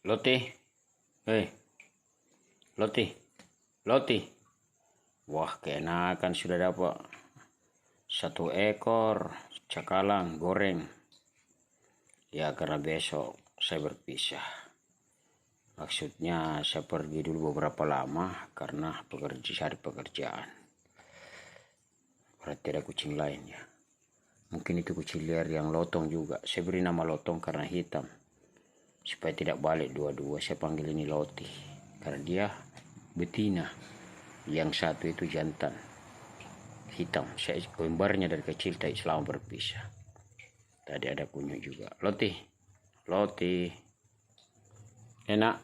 Loti, hei, Loti, Loti. Wah, keenakan sudah dapat 1 ekor cakalang goreng. Ya, karena besok saya berpisah. Maksudnya saya pergi dulu beberapa lama karena cari pekerjaan. Berarti ada kucing lain ya. Mungkin itu kucing liar yang lotong juga. Saya beri nama lotong karena hitam. Supaya tidak balik dua-dua, saya panggil ini Loti. Karena dia betina. Yang satu itu jantan. Hitam. Saya kembarnya dari kecil tapi selama berpisah. Tadi ada kunyuk juga. Loti. Loti. Enak.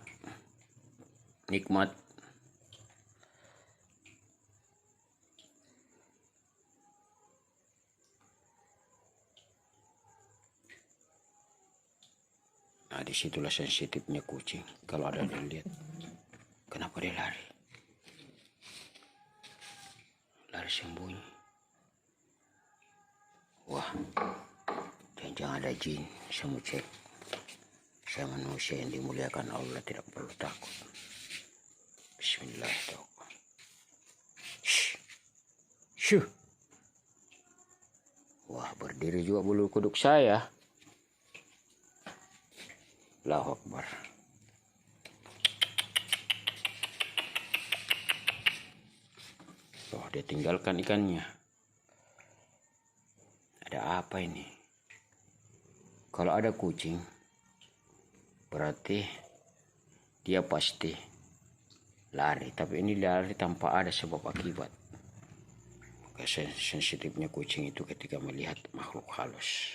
Nikmat. Nah, disitulah sensitifnya kucing. Kalau ada yang lihat, kenapa dia lari? Lari sembunyi. Wah, jangan-jangan ada jin. Saya mau cek. Saya manusia yang dimuliakan Allah, tidak perlu takut. Bismillahirrahmanirrahim. Syuh. Wah, berdiri juga bulu kuduk saya. Allahu Akbar. Oh, dia tinggalkan ikannya. Ada apa ini? Kalau ada kucing, berarti dia pasti lari. Tapi ini lari tanpa ada sebab akibat. Sensitifnya kucing itu ketika melihat makhluk halus.